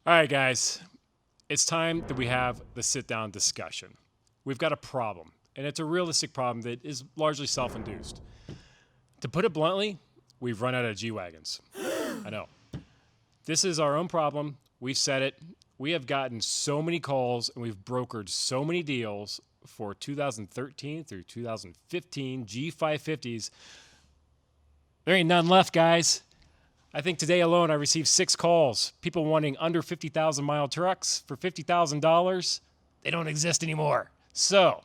All right, guys, it's time that we have the sit down discussion. We've got a problem, and it's a realistic problem that is largely self induced. To put it bluntly, we've run out of G Wagons. I know. This is our own problem. We've said it. We have gotten so many calls and we've brokered so many deals for 2013 through 2015 G550s. There ain't none left, guys. I think today alone I received 6 calls. People wanting under 50,000 mile trucks for $50,000. They don't exist anymore. So,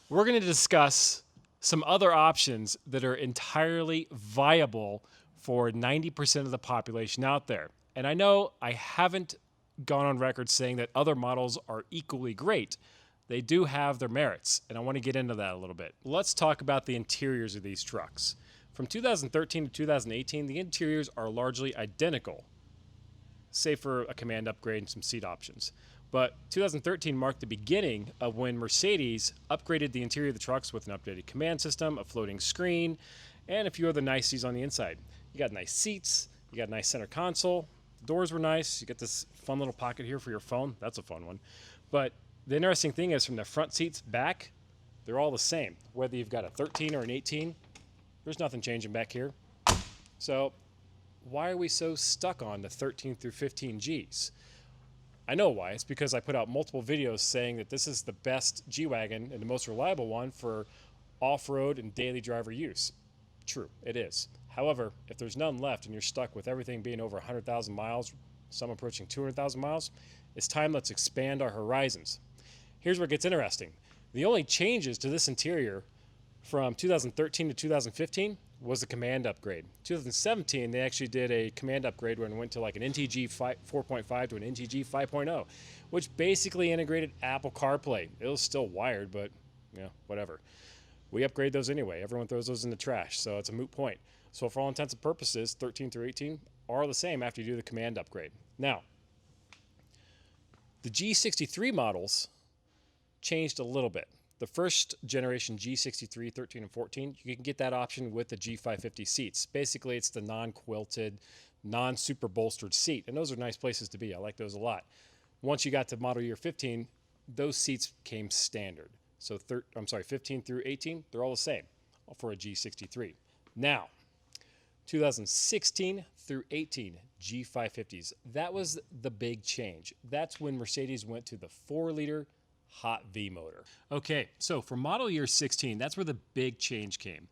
we're going to discuss some other options that are entirely viable for 90% of the population out there. And I know I haven't gone on record saying that other models are equally great. They do have their merits, and I want to get into that a little bit. Let's talk about the interiors of these trucks. From 2013 to 2018, the interiors are largely identical, save for a command upgrade and some seat options. But 2013 marked the beginning of when Mercedes upgraded the interior of the trucks with an updated command system, a floating screen, and a few other niceties on the inside. You got nice seats, you got a nice center console, the doors were nice, you get this fun little pocket here for your phone. That's a fun one. But the interesting thing is from the front seats back, they're all the same. Whether you've got a 13 or an 18, there's nothing changing back here. So why are we so stuck on the 13 through 15 Gs? I know why. It's because I put out multiple videos saying that this is the best G-Wagon and the most reliable one for off-road and daily driver use. True, it is. However, if there's none left and you're stuck with everything being over 100,000 miles, some approaching 200,000 miles, it's time let's expand our horizons. Here's where it gets interesting. The only changes to this interior from 2013 to 2015 was the command upgrade. 2017, they actually did a command upgrade when it went to like an NTG 4.5 to an NTG 5.0, which basically integrated Apple CarPlay. It was still wired, but yeah, whatever. We upgrade those anyway. Everyone throws those in the trash, so it's a moot point. So for all intents and purposes, 13 through 18 are the same after you do the command upgrade. Now, the G63 models changed a little bit. The first generation G63, 13, and 14, you can get that option with the G550 seats. Basically, it's the non-quilted, non-super bolstered seat, and those are nice places to be. I like those a lot. Once you got to model year 15, those seats came standard. So 15 through 18, they're all the same for a G63. Now, 2016 through 18 G550s, that was the big change. That's when Mercedes went to the 4-liter hot V motor. Okay, so for model year 16, that's where the big change came.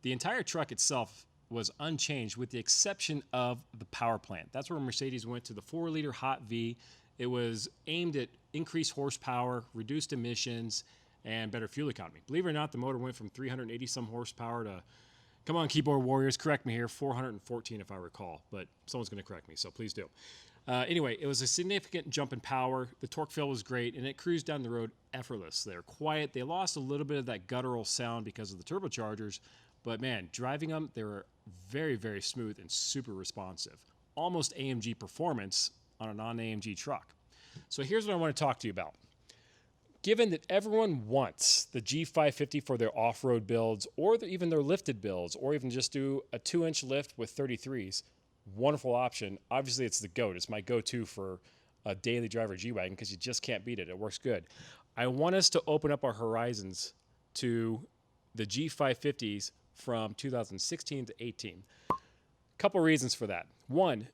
The entire truck itself was unchanged with the exception of the power plant. That's where Mercedes went to the 4-liter hot V. It was aimed at increased horsepower, reduced emissions, and better fuel economy. Believe it or not, the motor went from 380 some horsepower to, come on, keyboard warriors, correct me here, 414 if I recall, but someone's going to correct me, so please do. Anyway, it was a significant jump in power. The torque feel was great, and it cruised down the road effortless. They're quiet. They lost a little bit of that guttural sound because of the turbochargers, but man, driving them, they were very, very smooth and super responsive. Almost AMG performance on a non-AMG truck. So here's what I want to talk to you about. Given that everyone wants the G550 for their off-road builds, or even their lifted builds, or even just do a 2-inch lift with 33s, wonderful option. Obviously, it's the GOAT. It's my go-to for a daily driver G-Wagon because you just can't beat it. It works good. I want us to open up our horizons to the G550s from 2016 to 18. Couple reasons for that. One,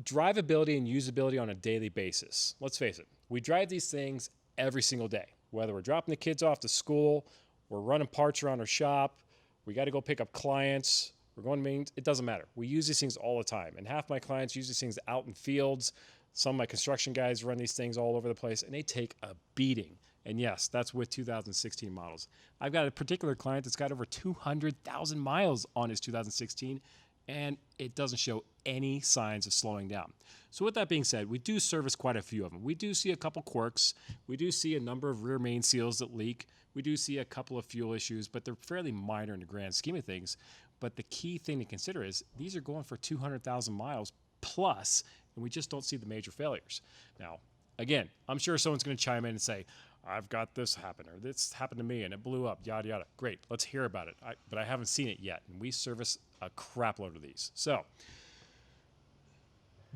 drivability and usability on a daily basis. Let's face it. We drive these things every single day. Whether we're dropping the kids off to school, we're running parts around our shop, we got to go pick up clients, we're going to meetings, it doesn't matter. We use these things all the time. And half my clients use these things out in fields. Some of my construction guys run these things all over the place, and they take a beating. And yes, that's with 2016 models. I've got a particular client that's got over 200,000 miles on his 2016, and it doesn't show any signs of slowing down. So with that being said, we do service quite a few of them. We do see a couple quirks. We do see a number of rear main seals that leak. We do see a couple of fuel issues, but they're fairly minor in the grand scheme of things. But the key thing to consider is these are going for 200,000 miles plus, and we just don't see the major failures. Now, again, I'm sure someone's going to chime in and say, I've got this happen, or this happened to me and it blew up, yada, yada. Great, let's hear about it. But I haven't seen it yet, and we service a crap load of these. So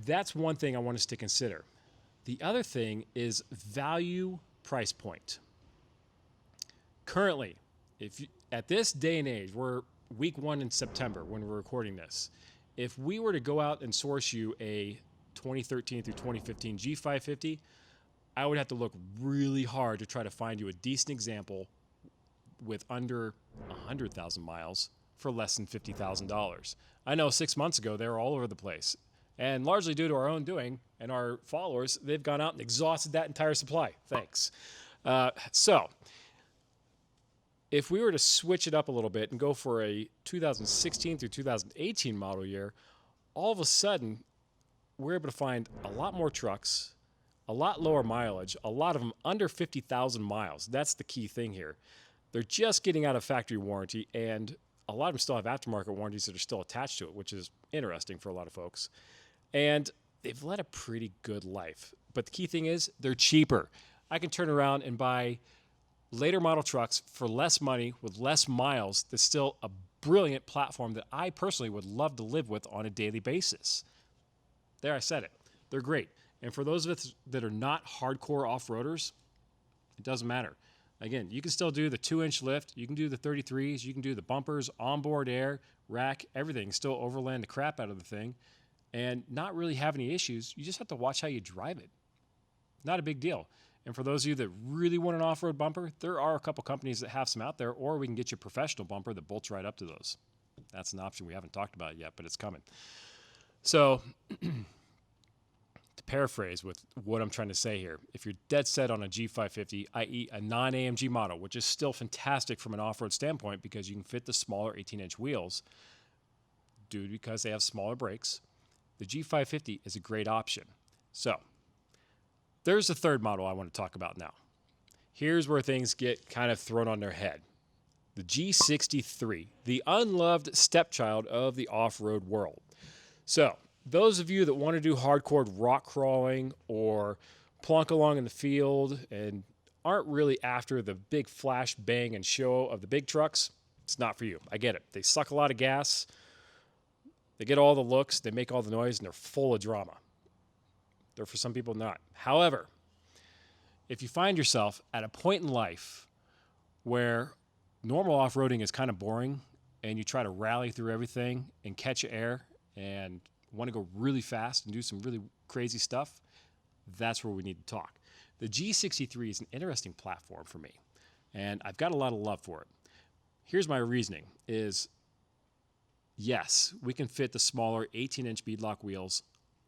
that's one thing I want us to consider. The other thing is value price point. Currently, at this day and age, we're week 1 in September when we're recording this. If we were to go out and source you a 2013 through 2015 G550, I would have to look really hard to try to find you a decent example with under 100,000 miles for less than $50,000. I know 6 months ago they were all over the place, and largely due to our own doing and our followers, they've gone out and exhausted that entire supply. Thanks. So if we were to switch it up a little bit and go for a 2016 through 2018 model year, all of a sudden we're able to find a lot more trucks, a lot lower mileage, a lot of them under 50,000 miles. That's the key thing here. They're just getting out of factory warranty, and a lot of them still have aftermarket warranties that are still attached to it, which is interesting for a lot of folks. And they've led a pretty good life. But the key thing is they're cheaper. I can turn around and buy later model trucks for less money with less miles. That's still a brilliant platform that I personally would love to live with on a daily basis. There, I said it. They're great. And for those of us that are not hardcore off-roaders, it doesn't matter. Again, you can still do the 2-inch lift. You can do the 33s. You can do the bumpers, onboard air, rack, everything. Still overland the crap out of the thing and not really have any issues. You just have to watch how you drive it. Not a big deal. And for those of you that really want an off-road bumper, there are a couple companies that have some out there, or we can get you a professional bumper that bolts right up to those. That's an option we haven't talked about yet, but it's coming. So to paraphrase with what I'm trying to say here, if you're dead set on a G550, i.e. a non-AMG model, which is still fantastic from an off-road standpoint because you can fit the smaller 18-inch wheels because they have smaller brakes, the G550 is a great option. So there's a third model I want to talk about now. Here's where things get kind of thrown on their head. The G63, the unloved stepchild of the off-road world. So those of you that want to do hardcore rock crawling or plunk along in the field and aren't really after the big flash, bang, and show of the big trucks, it's not for you. I get it. They suck a lot of gas. They get all the looks. They make all the noise, and they're full of drama. They're for some people not. However, if you find yourself at a point in life where normal off-roading is kind of boring and you try to rally through everything and catch air and want to go really fast and do some really crazy stuff, that's where we need to talk. The G63 is an interesting platform for me, and I've got a lot of love for it. Here's my reasoning is, yes, we can fit the smaller 18-inch beadlock wheels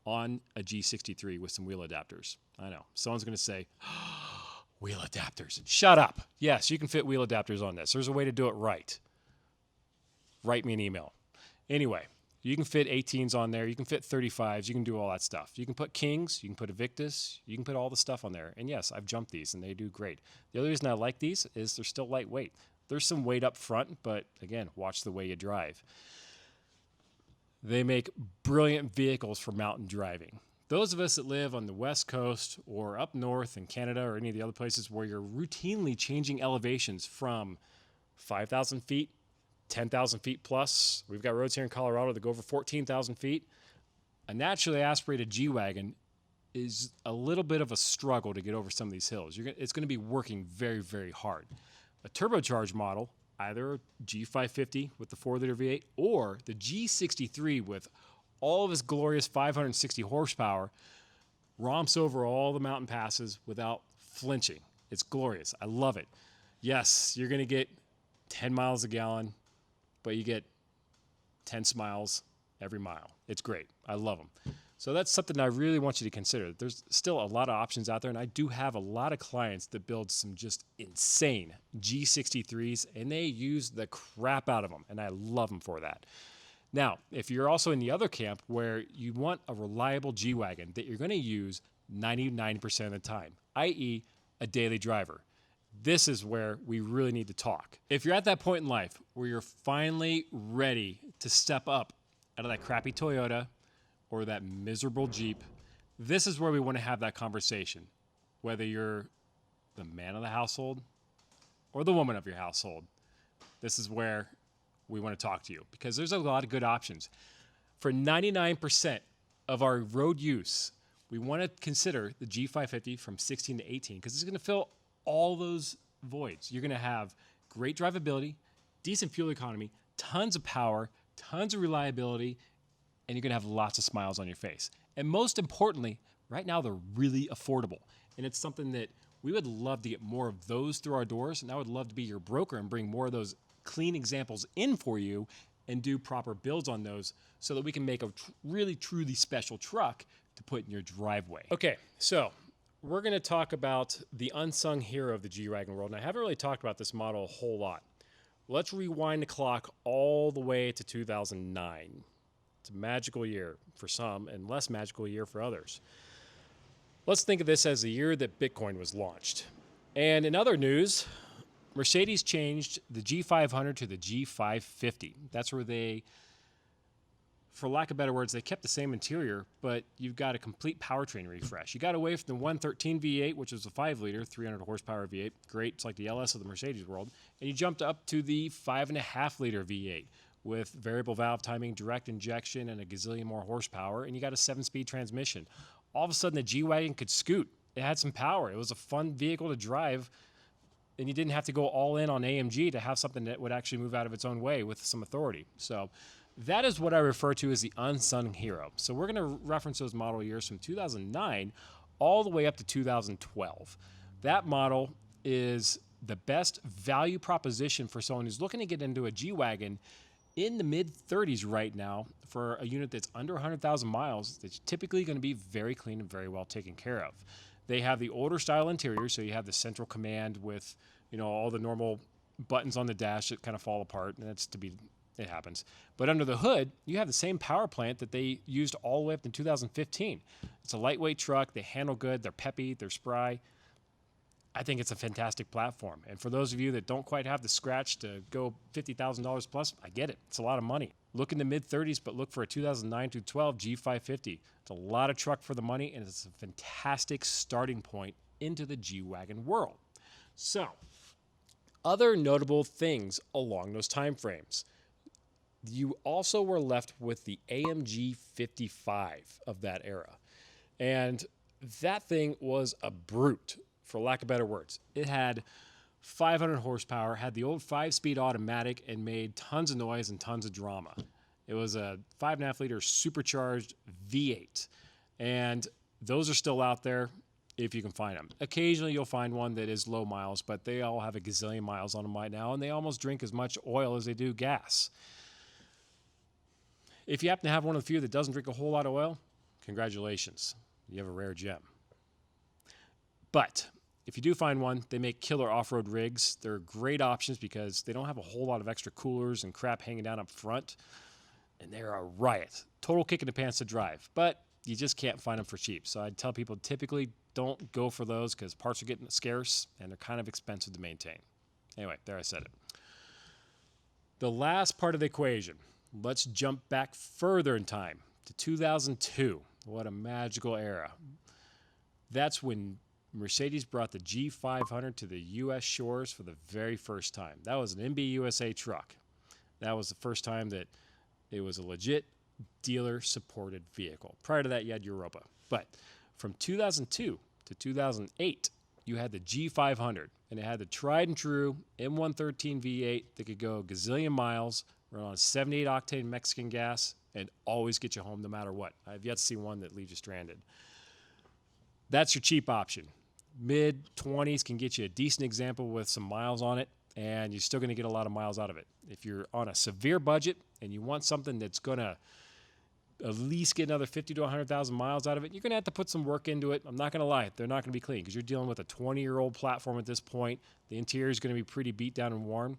on a G63 with some wheel adapters. I know. Someone's going to say, oh, wheel adapters. Shut up. Yes, you can fit wheel adapters on this. There's a way to do it right. Write me an email. Anyway, you can fit 18s on there. You can fit 35s. You can do all that stuff. You can put Kings. You can put Invictus. You can put all the stuff on there. And yes, I've jumped these, and they do great. The other reason I like these is they're still lightweight. There's some weight up front, but again, watch the way you drive. They make brilliant vehicles for mountain driving. Those of us that live on the West Coast or up north in Canada or any of the other places where you're routinely changing elevations from 5,000 feet, 10,000 feet plus. We've got roads here in Colorado that go over 14,000 feet. A naturally aspirated G-Wagon is a little bit of a struggle to get over some of these hills. It's going to be working very, very hard. A turbocharged model, either G550 with the 4-liter V8 or the G63 with all of its glorious 560 horsepower, romps over all the mountain passes without flinching. It's glorious. I love it. Yes, you're going to get 10 miles a gallon, but you get 10 miles every mile. It's great. I love them. So that's something I really want you to consider. There's still a lot of options out there, and I do have a lot of clients that build some just insane G63s, and they use the crap out of them, and I love them for that. Now, if you're also in the other camp where you want a reliable G-Wagon that you're going to use 99% of the time, i.e. a daily driver, this is where we really need to talk. If you're at that point in life where you're finally ready to step up out of that crappy Toyota or that miserable Jeep, this is where we want to have that conversation. Whether you're the man of the household or the woman of your household, this is where we want to talk to you because there's a lot of good options. For 99% of our road use, we want to consider the G550 from 16 to 18 because it's going to fill all those voids. You're going to have great drivability, decent fuel economy, tons of power, tons of reliability, and you're going to have lots of smiles on your face. And most importantly, right now they're really affordable. And it's something that we would love to get more of those through our doors. And I would love to be your broker and bring more of those clean examples in for you and do proper builds on those so that we can make a really, truly special truck to put in your driveway. Okay, so we're going to talk about the unsung hero of the G-Wagon world. And I haven't really talked about this model a whole lot. Let's rewind the clock all the way to 2009. It's a magical year for some and less magical year for others. Let's think of this as the year that Bitcoin was launched. And in other news, Mercedes changed the G500 to the G550. That's where they, for lack of better words, they kept the same interior, but you've got a complete powertrain refresh. You got away from the 113 V8, which was a 5-liter, 300 horsepower V8. Great, it's like the LS of the Mercedes world. And you jumped up to the 5.5-liter V8 with variable valve timing, direct injection, and a gazillion more horsepower, and you got a 7-speed transmission. All of a sudden, the G-Wagon could scoot. It had some power. It was a fun vehicle to drive, and you didn't have to go all in on AMG to have something that would actually move out of its own way with some authority. So that is what I refer to as the unsung hero. So we're going to reference those model years from 2009 all the way up to 2012. That model is the best value proposition for someone who's looking to get into a G-Wagon in the mid-30s right now for a unit that's under 100,000 miles that's typically going to be very clean and very well taken care of. They have the older style interior, so you have the central command with, you know, all the normal buttons on the dash that kind of fall apart, and it happens. But under the hood, you have the same power plant that they used all the way up to 2015. It's a lightweight truck. They handle good. They're peppy. They're spry. I think it's a fantastic platform. And for those of you that don't quite have the scratch to go $50,000 plus, I get it. It's a lot of money. Look in the mid-30s, but look for a 2009 to 12 G550. It's a lot of truck for the money, and it's a fantastic starting point into the G-Wagon world. So, other notable things along those time frames. You also were left with the AMG 55 of that era. And that thing was a brute, for lack of better words. It had 500 horsepower, had the old 5-speed automatic, and made tons of noise and tons of drama. It was a 5.5-liter supercharged V8. And those are still out there if you can find them. Occasionally you'll find one that is low miles, but they all have a gazillion miles on them right now, and they almost drink as much oil as they do gas. If you happen to have one of the few that doesn't drink a whole lot of oil, congratulations. You have a rare gem. But if you do find one, they make killer off-road rigs. They're great options because they don't have a whole lot of extra coolers and crap hanging down up front. And they're a riot. Total kick in the pants to drive. But you just can't find them for cheap. So I'd tell people typically don't go for those because parts are getting scarce and they're kind of expensive to maintain. Anyway, there I said it. The last part of the equation. Let's jump back further in time to 2002. What a magical era. That's when Mercedes brought the G500 to the U.S. shores for the very first time. That was an MB USA truck. That was the first time that it was a legit dealer-supported vehicle. Prior to that, you had Europa. But from 2002 to 2008, you had the G500, and it had the tried-and-true M113 V8 that could go a gazillion miles, run on 78-octane Mexican gas, and always get you home no matter what. I've yet to see one that leaves you stranded. That's your cheap option. Mid-20s can get you a decent example with some miles on it, and you're still going to get a lot of miles out of it. If you're on a severe budget and you want something that's going to at least get another 50 to 100,000 miles out of it, you're going to have to put some work into it. I'm not going to lie. They're not going to be clean because you're dealing with a 20-year-old platform at this point. The interior is going to be pretty beat down and worn.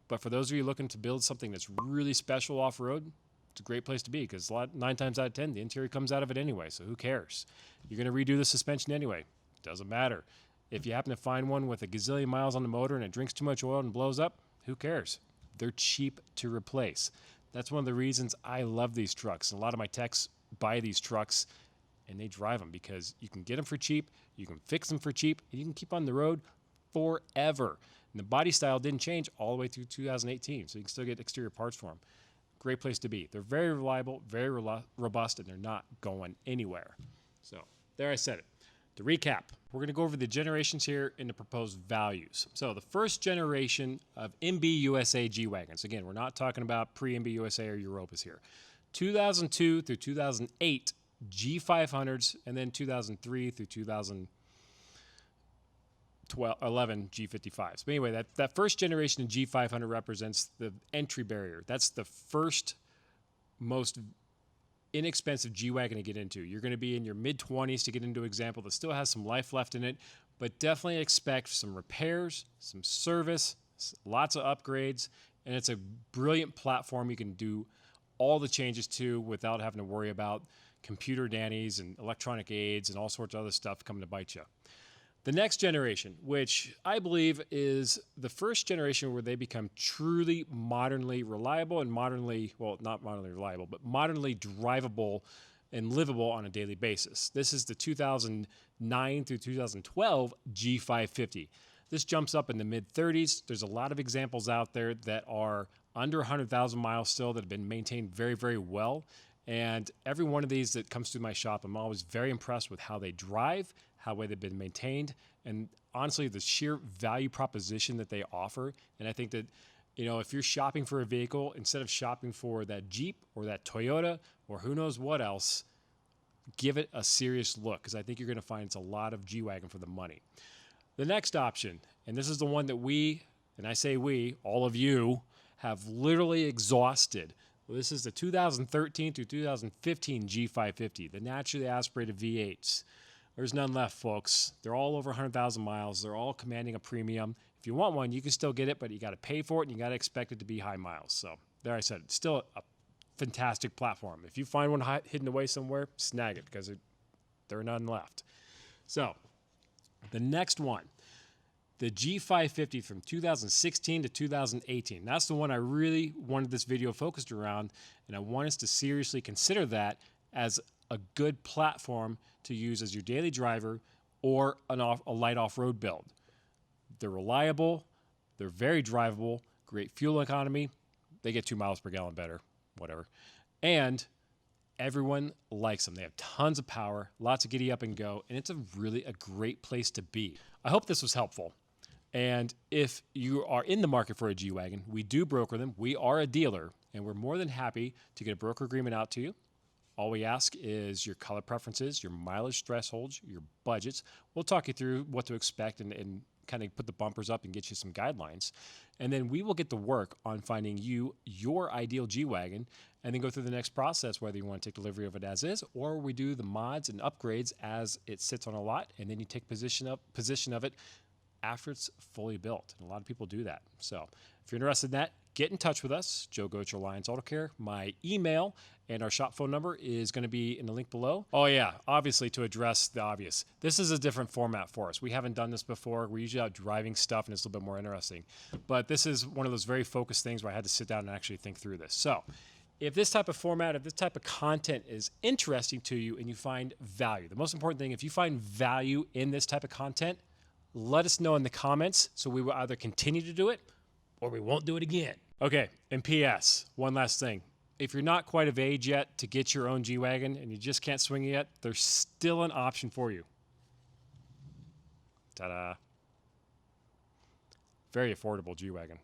But for those of you looking to build something that's really special off-road, it's a great place to be because 9 times out of 10, the interior comes out of it anyway, so who cares? You're going to redo the suspension anyway. Doesn't matter. If you happen to find one with a gazillion miles on the motor and it drinks too much oil and blows up, who cares? They're cheap to replace. That's one of the reasons I love these trucks. And a lot of my techs buy these trucks and they drive them because you can get them for cheap, you can fix them for cheap, and you can keep on the road forever. And the body style didn't change all the way through 2018, so you can still get exterior parts for them. Great place to be. They're very reliable, very robust, and they're not going anywhere. So there I said it. To recap, we're going to go over the generations here and the proposed values. So the first generation of MB USA G-Wagons. Again, we're not talking about pre-MB USA or Europas here. 2002 through 2008 G500s, and then 2003 through 2011 G55s. But anyway, that first generation of G500 represents the entry barrier. That's the first most inexpensive G-Wagon to get into. You're going to be in your mid-20s to get into an example that still has some life left in it, but definitely expect some repairs, some service, lots of upgrades, and it's a brilliant platform you can do all the changes to without having to worry about computer nannies and electronic aids and all sorts of other stuff coming to bite you. The next generation, which I believe is the first generation where they become truly modernly reliable and modernly, well, not modernly reliable, but modernly drivable and livable on a daily basis. This is the 2009 through 2012 G550. This jumps up in the mid-30s. There's a lot of examples out there that are under 100,000 miles still that have been maintained very, very well. And every one of these that comes through my shop, I'm always very impressed with how they drive, how well they've been maintained, and honestly, the sheer value proposition that they offer. And I think that, you know, if you're shopping for a vehicle, instead of shopping for that Jeep or that Toyota or who knows what else, give it a serious look, because I think you're going to find it's a lot of G-Wagon for the money. The next option, and this is the one that we, and I say we, all of you, have literally exhausted. Well, this is the 2013 through 2015 G550, the naturally aspirated V8s. There's none left, folks. They're all over 100,000 miles. They're all commanding a premium. If you want one, you can still get it, but you got to pay for it, and you got to expect it to be high miles. So there I said, it's still a fantastic platform. If you find one hidden away somewhere, snag it, because there are none left. So the next one, the G550 from 2016 to 2018. That's the one I really wanted this video focused around, and I want us to seriously consider that as a good platform to use as your daily driver or a light off-road build. They're reliable, they're very drivable, great fuel economy, they get 2 miles per gallon better, whatever, and everyone likes them. They have tons of power, lots of giddy up and go, and it's really a great place to be. I hope this was helpful. And if you are in the market for a G-Wagon, we do broker them. We are a dealer, and we're more than happy to get a broker agreement out to you. All we ask is your color preferences, your mileage thresholds, your budgets. We'll talk you through what to expect and kind of put the bumpers up and get you some guidelines. And then we will get to work on finding you your ideal G-Wagon and then go through the next process, whether you want to take delivery of it as is, or we do the mods and upgrades as it sits on a lot, and then you take position of it after it's fully built. And a lot of people do that. So if you're interested in that, get in touch with us, Joe Goetsch, Alliance Auto Care. My email and our shop phone number is going to be in the link below. Oh yeah, obviously to address the obvious, this is a different format for us. We haven't done this before. We're usually out driving stuff and it's a little bit more interesting. But this is one of those very focused things where I had to sit down and actually think through this. So if this type of format, if this type of content is interesting to you and you find value, the most important thing, if you find value in this type of content, let us know in the comments so we will either continue to do it or we won't do it again. Okay, and P.S., one last thing. If you're not quite of age yet to get your own G-Wagon and you just can't swing it yet, there's still an option for you. Ta-da. Very affordable G-Wagon.